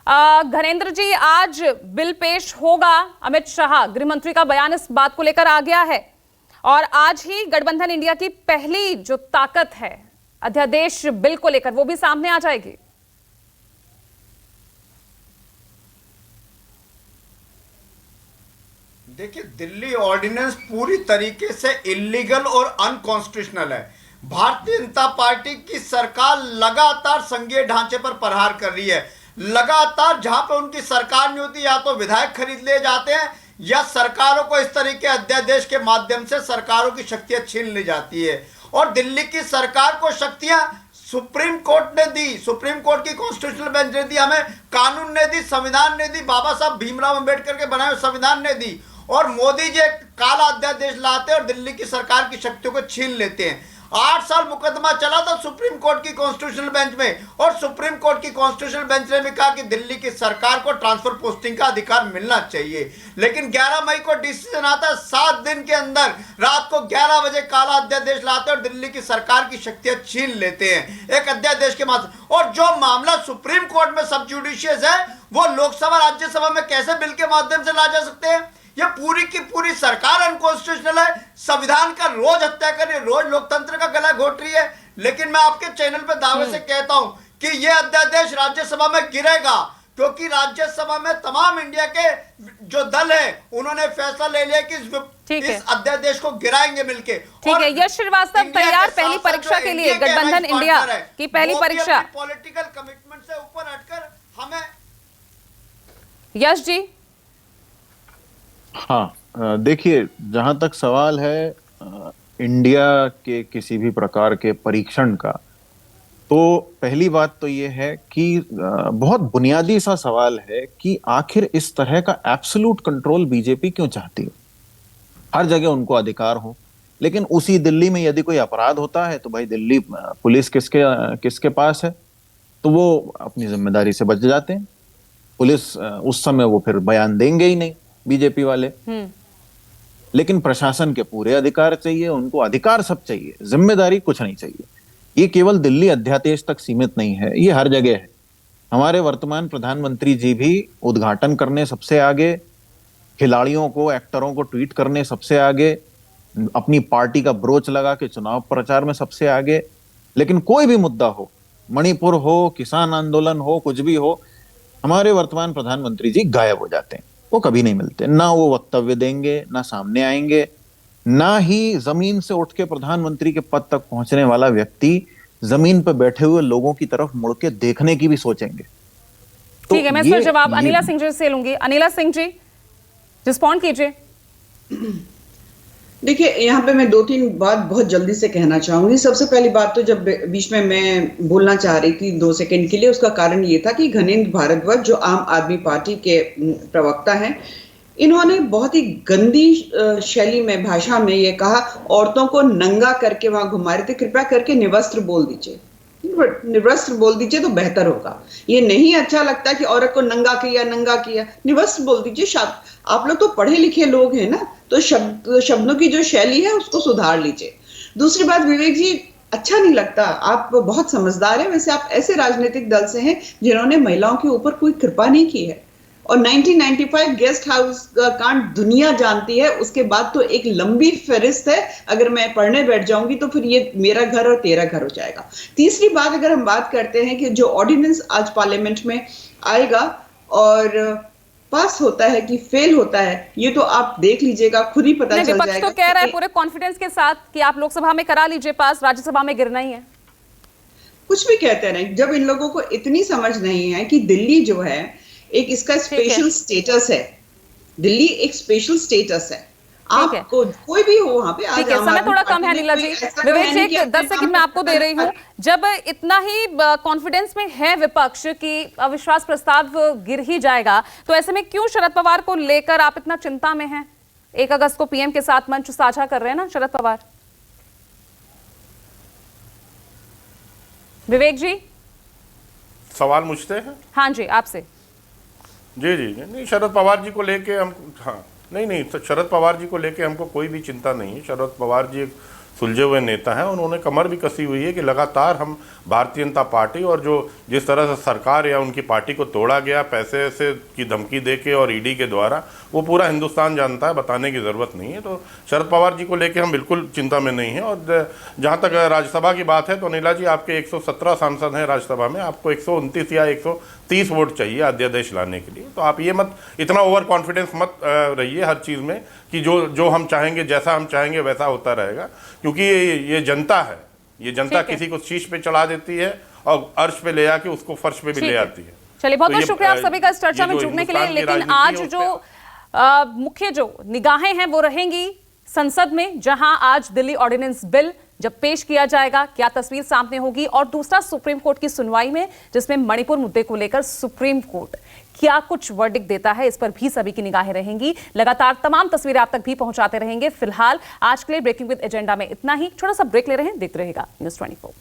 घनेंद्र जी, आज बिल पेश होगा। अमित शाह गृह मंत्री का बयान इस बात को लेकर आ गया है और आज ही गठबंधन इंडिया की पहली जो ताकत है अध्यादेश बिल को लेकर, वो भी सामने आ जाएगी। देखिए, दिल्ली ऑर्डिनेंस पूरी तरीके से इलीगल और अनकॉन्स्टिट्यूशनल है। भारतीय जनता पार्टी की सरकार लगातार संघीय ढांचे पर प्रहार कर रही है। लगातार जहां पे उनकी सरकार नहीं होती, या तो विधायक खरीद लिए जाते हैं या सरकारों को इस तरीके अध्यादेश के माध्यम से सरकारों की शक्तियां छीन ली जाती है। और दिल्ली की सरकार को शक्तियां सुप्रीम कोर्ट ने दी, सुप्रीम कोर्ट की कॉन्स्टिट्यूशनल बेंच ने दी, हमें कानून ने दी, संविधान ने दी, बाबा साहब भीमराव अंबेडकर के बनाए हुए संविधान ने दी। और मोदी जी एक काला अध्यादेश लाते हैं और दिल्ली की सरकार की शक्तियों को छीन लेते हैं। 8 साल मुकदमा चला था सुप्रीम कोर्ट की कॉन्स्टिट्यूशनल बेंच में, और सुप्रीम कोर्ट की कॉन्स्टिट्यूशनल बेंच ने भी कहा कि दिल्ली की सरकार को ट्रांसफर पोस्टिंग का अधिकार मिलना चाहिए। लेकिन 11 मई को डिसीजन आता है, 7 दिन के अंदर रात को 11 बजे काला अध्यादेश लाते हैं और दिल्ली की सरकार की शक्तियां छीन लेते हैं एक अध्यादेश के माध्यम। और जो मामला सुप्रीम कोर्ट में सब जुडिशियस है, वो लोकसभा राज्यसभा में कैसे बिल के माध्यम से ला जा सकते हैं? ये पूरी की पूरी सरकार अनकॉन्स्टिट्यूशनल है, संविधान का रोज हत्या कर रही है, रोज लोकतंत्र का गला घोट रही है। लेकिन मैं आपके चैनल पे दावे से कहता हूं कि ये अध्यादेश राज्यसभा में गिरेगा, क्योंकि राज्यसभा में तमाम इंडिया के जो दल है उन्होंने फैसला ले लिया कि इस अध्यादेश को गिराएंगे मिलके। ठीक है, यश श्रीवास्तव तैयार पहली परीक्षा के लिए, गठबंधन इंडिया की पहली परीक्षा। पॉलिटिकल कमिटमेंट से ऊपर हटकर हमें। यश जी। हाँ, देखिए, जहां तक सवाल है इंडिया के किसी भी प्रकार के परीक्षण का, तो पहली बात तो ये है कि बहुत बुनियादी सा सवाल है कि आखिर इस तरह का एब्सोल्यूट कंट्रोल बीजेपी क्यों चाहती है। हर जगह उनको अधिकार हो, लेकिन उसी दिल्ली में यदि कोई अपराध होता है तो भाई दिल्ली पुलिस किसके पास है, तो वो अपनी जिम्मेदारी से बच जाते हैं। पुलिस उस समय वो फिर बयान देंगे ही नहीं बीजेपी वाले। लेकिन प्रशासन के पूरे अधिकार चाहिए, उनको अधिकार सब चाहिए, जिम्मेदारी कुछ नहीं चाहिए। ये केवल दिल्ली अध्यादेश तक सीमित नहीं है, ये हर जगह है। हमारे वर्तमान प्रधानमंत्री जी भी उद्घाटन करने सबसे आगे, खिलाड़ियों को, एक्टरों को ट्वीट करने सबसे आगे, अपनी पार्टी का ब्रोच लगा के चुनाव प्रचार में सबसे आगे। लेकिन कोई भी मुद्दा हो, मणिपुर हो, किसान आंदोलन हो, कुछ भी हो, हमारे वर्तमान प्रधानमंत्री जी गायब हो जाते हैं। वो कभी नहीं मिलते, ना वो वक्तव्य देंगे, ना सामने आएंगे, ना ही जमीन से उठ के प्रधानमंत्री के पद तक पहुंचने वाला व्यक्ति जमीन पर बैठे हुए लोगों की तरफ मुड़ के देखने की भी सोचेंगे। तो ठीक है, मैं इसका जवाब अनिला सिंह जी से लूंगी। अनिला सिंह जी, रिस्पॉन्ड कीजिए। देखिए, यहाँ पे मैं 2-3 बात बहुत जल्दी से कहना चाहूंगी। सबसे पहली बात तो जब बीच में मैं बोलना चाह रही थी 2 सेकंड के लिए, उसका कारण ये था कि घनेंद्र भारद्वाज जो आम आदमी पार्टी के प्रवक्ता हैं, इन्होंने बहुत ही गंदी शैली में, भाषा में ये कहा, औरतों को नंगा करके वहां घुमा रहे थे। कृपया करके निवस्त्र बोल दीजिए, निवस्त्र बोल दीजिए तो बेहतर होगा। ये नहीं अच्छा लगता कि औरत को नंगा किया, निवस्त्र बोल दीजिए। आप लोग तो पढ़े लिखे लोग हैं ना, तो शब्दों की जो शैली है उसको सुधार लीजिए। दूसरी बात, विवेक जी, अच्छा नहीं लगता, आप बहुत समझदार हैं, वैसे आप ऐसे राजनीतिक दल से हैं जिन्होंने महिलाओं के ऊपर कोई कृपा नहीं की है। और 1995 गेस्ट हाउस का कांड दुनिया जानती है, उसके बाद तो एक लंबी फहरिस्त है। अगर मैं पढ़ने बैठ जाऊंगी तो फिर ये मेरा घर और तेरा घर हो जाएगा। तीसरी बात, अगर हम बात करते हैं कि जो ऑर्डिनेंस आज पार्लियामेंट में आएगा और पास होता है कि फेल होता है, ये तो आप देख लीजिएगा, खुद ही पता चल जाएगा। विपक्ष तो कह रहा है पूरे कॉन्फिडेंस के साथ कि आप लोकसभा में करा लीजिए पास, राज्यसभा में गिरना ही है। कुछ भी कहते हैं, जब इन लोगों को इतनी समझ नहीं है कि दिल्ली जो है एक इसका स्पेशल स्टेटस है, दिल्ली एक स्पेशल स्टेटस है। आपको कोई भी हो वहां पे, ठीक है, समय थोड़ा कम है अनिला जी। विवेक जी, 10 सेकंड मैं आपको दे रही हूँ। जब इतना ही कॉन्फिडेंस में है विपक्ष कि अविश्वास प्रस्ताव गिर ही जाएगा, तो ऐसे में क्यों शरद पवार को लेकर आप इतना चिंता में हैं? 1 अगस्त को पीएम के साथ मंच साझा कर रहे हैं ना शरद पवार। विवेक जी, सवाल मुझसे है? हाँ जी, आपसे। जी जी, नहीं, शरद पवार जी को लेके हम, हाँ, नहीं, तो शरद पवार जी को लेके हमको कोई भी चिंता नहीं है। शरद पवार जी एक सुलझे हुए नेता हैं। उन्होंने कमर भी कसी हुई है कि लगातार हम भारतीय जनता पार्टी और जो जिस तरह से सरकार या उनकी पार्टी को तोड़ा गया पैसे से की धमकी देके और ईडी के द्वारा, वो पूरा हिंदुस्तान जानता है, बताने की ज़रूरत नहीं है। तो शरद पवार जी को लेके हम बिल्कुल चिंता में नहीं हैं। और जहाँ तक राज्यसभा की बात है तो नीला जी, आपके 117 सांसद हैं राज्यसभा में, आपको 129 या 130 वोट चाहिए अध्यादेश लाने के लिए। तो आप ये मत इतना ओवर कॉन्फिडेंस मत रहिए हर चीज़ में कि जो हम चाहेंगे, जैसा हम चाहेंगे वैसा होता रहेगा, क्योंकि ये जनता है। ये जनता किसी को शीश पे चढ़ा देती है और अर्श पे ले आके उसको फर्श पे भी ले आती है। चलिए, बहुत तो बहुत शुक्रिया आप सभी का इस चर्चा में जुड़ने के लिए। लेकिन आज जो मुख्य जो निगाहें हैं वो रहेंगी संसद में, जहां आज दिल्ली ऑर्डिनेंस बिल जब पेश किया जाएगा क्या तस्वीर सामने होगी, और दूसरा सुप्रीम कोर्ट की सुनवाई में जिसमें मणिपुर मुद्दे को लेकर सुप्रीम कोर्ट क्या कुछ वर्डिक्ट देता है, इस पर भी सभी की निगाहें रहेंगी। लगातार तमाम तस्वीरें आप तक भी पहुंचाते रहेंगे। फिलहाल आज के लिए ब्रेकिंग विद एजेंडा में इतना ही। छोटा सा ब्रेक ले रहे हैं, देखते रहेगा न्यूज़ 24।